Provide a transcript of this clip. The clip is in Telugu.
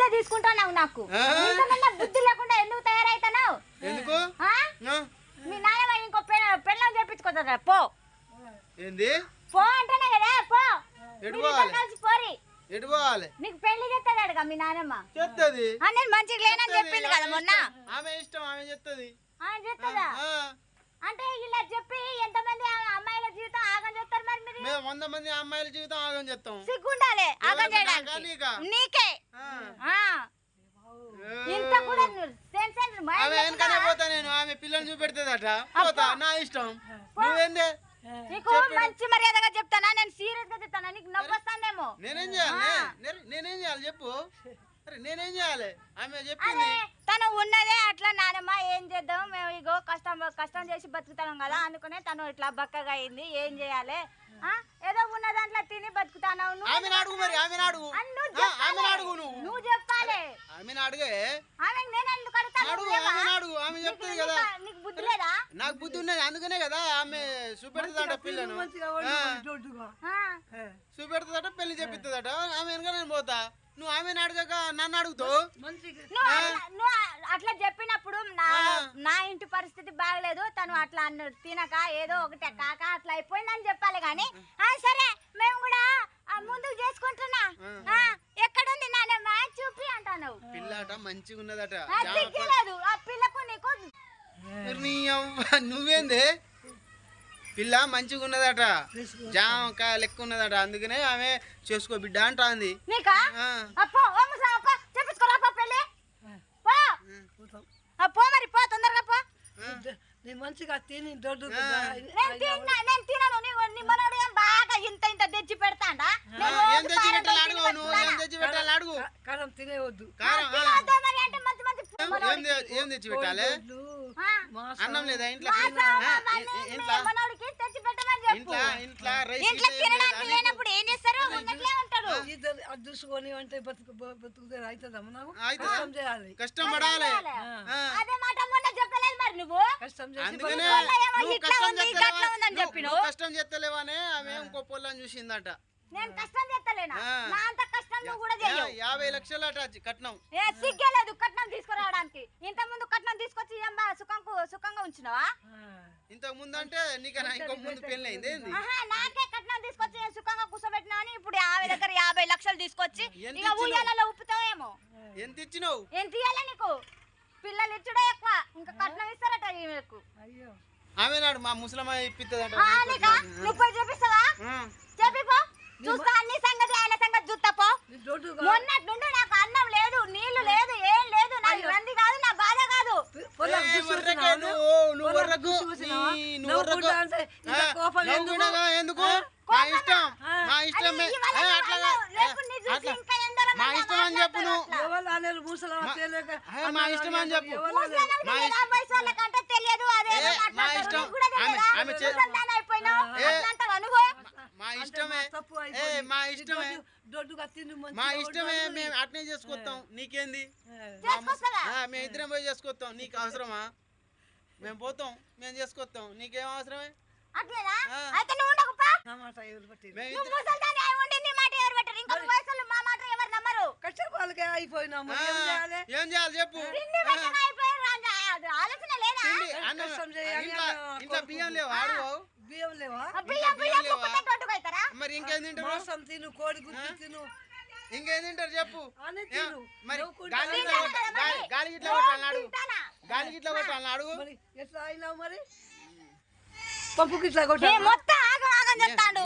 బుద్ధి తీసుకుంటున్నావు నాకు బుద్ధి లేకుండా ఎందుకు తయారైతున్నావు ఎందుకు మీ నాయన ఇంకో పెళ్ళం చేపించుకోదా పో ఏంది పో అంటేనే కదా పో కలిసి పోరి ఎటు పోవాలి నీకు పెళ్లి చేస్తాడుగా మీ నాయనమ్మ చెప్తుంది నేను మంచిగా లేనని చెప్పింది కదా మొన్న ఆమె ఇష్టం ఆమె చెప్తుంది చెప్తుందా అంటే ఇలా చెప్పి ఎంతమంది అమ్మాయిల జీవితం ఆగం చేస్తారు మరి మీరు మేము 100 మంది అమ్మాయిల జీవితం ఆగం చేస్తాం సిగ్గుండాలి ఆగం చేయడానికి నీకే ఇంత కూడా ఆమె వెనకనే పోతా నేను ఆమె పిల్లల్ని చూపెడుతుందట పోతా నా ఇష్టం నువ్వేందే నీకు మంచి మర్యాదగా చెప్తానా నేను సీరియస్ గా చెప్తానా నీకు నవ్వొస్తానేమో నేనేం చేయాలి చెప్పు నేనేం చేయాలి ఆమె చెప్పింది తను ఉన్నదే అట్లా నానమ్మ ఏం చేద్దాం మేము ఇగో కష్టం చేసి బతుకుతాం కదా అందుకనే తను ఇట్లా బక్కగా అయింది ఏం చేయాలి ఏదో ఉన్న దాంట్లో తిని బతుకుతాను నువ్వు చెప్పాలి ఆమె చెప్తుంది కదా నీకు బుద్ధి లేదా నాకు బుద్ధి ఉన్నది అందుకనే కదా ఆమె చూపెడుతుందట పిల్లను చూపెడుతుందట పెళ్లి చెప్పిస్తుందట ఆమె వెనక నేను పోతా నువ్వు ఆమెను అడగక నన్ను అడుగుతావు అట్లా చెప్పినప్పుడు నా ఇంటి పరిస్థితి బాగలేదు తను అట్లా తినక ఏదో ఒకటి కాక అట్లా అయిపోయిందని చెప్పాలి గాని సరే మేము కూడా ముందుకు చేసుకుంటున్నా ఎక్కడుంది నాన్న చూపి అంటాను పిల్లట మంచిగా ఉన్నదట సిగ్గలేదు ఆ పిల్లకు నీకు నువ్వేంది పిల్ల మంచిగా ఉన్నదట జామకాయ లెక్క ఉన్నదట అందుకనే ఆమె చేసుకో బిడ్డ అంటాంది పో మరి పో తొందరగా పో మంచిగా తిని దొడ్డు నేను తినను నీ మనోడు ఏం బాగా ఇంత ఇంత తెచ్చి పెడతాడా కారం తినేవద్దు ఏం తెచ్చి పెట్టాలి అన్నం లేదా ఇంట్లో ఇంట్లో లేనప్పుడు ఏం చేస్తారు అదృసుకొని అంటే బతుకుతే అవుతుందమ్మ నాకు చేయాలి కష్టం పడాలి అదే మాట మొన్న చెప్పలేదు మరి నువ్వు కష్టం కష్టం చేస్తలేవనే ఆమె ఇంకో పొల్లని చూసిందట నేను కష్టం చేస్తలేనా నా అంత కష్టం నువ్వు కూడా చేయవు 50 లక్షలు అట కట్నం సిగ్గలేదు కట్నం తీసుకురావడానికి ఇంత ముందు కట్నం తీసుకొచ్చి సుఖంగా ఉంచినావా ఇంతకు ముందు అంటే నీకన్నా ఇంకో ముందు పెళ్లి అయింది నాకే కట్నం తీసుకొచ్చి సుఖంగా కూర్చోబెట్టినా అని ఇప్పుడు ఆమె దగ్గర 50 లక్షలు తీసుకొచ్చి ఇక ఊయాలలో ఉప్పుతావేమో ఎంత ఇచ్చినావు ఎంత ఇయ్యాలా నీకు పిల్లలు ఇచ్చుడే ఎక్కువ ఇంకా కట్నం ఇస్తారట ఈమెకు ఆమె నాడు మా ముసలమ్మ ఇప్పిస్తుందట నువ్వు పోయి చూపిస్తావా చెప్పిపో చూస్తా అన్ని సంగతి ఆయన సంగతి చూస్తాపో మొన్నటి నుండి నాకు అన్నం లేదు నీళ్లు లేదు ఏం లేదు నాకు ఇవన్నీ కాదు నా బాధ కాదు ఎందుకు మా ఇష్టం మా ఇష్టం అని చెప్పు మా ఇష్టం అని చెప్పు తెలియదు మా ఇష్టం మా ఇష్టమే మా ఇష్టమే మా ఇష్టమే మేము అట్నే చేసుకొస్తాం నీకేంది మేము ఇద్దరం పోయి చేసుకొస్తాం నీకు అవసరమా మేము పోతాం మేము చేసుకొస్తాం నీకేం అవసరమే ఏం చేయాలి చెప్పు ఇంట్లో బియ్యం లేవు ఆడు బియ్యం లేవా మరి ఇంకేం తింటారు తిను కోడి గుడ్డు తిను ఇంకేం తింటారు చెప్పు మరి గాలి గిట్లా కొట్టాలన్నాడు ఎట్లా అయినావు మరి పప్పుకి ఇట్లా కొట్టాలి మొత్తం ఆగం చెప్తాడు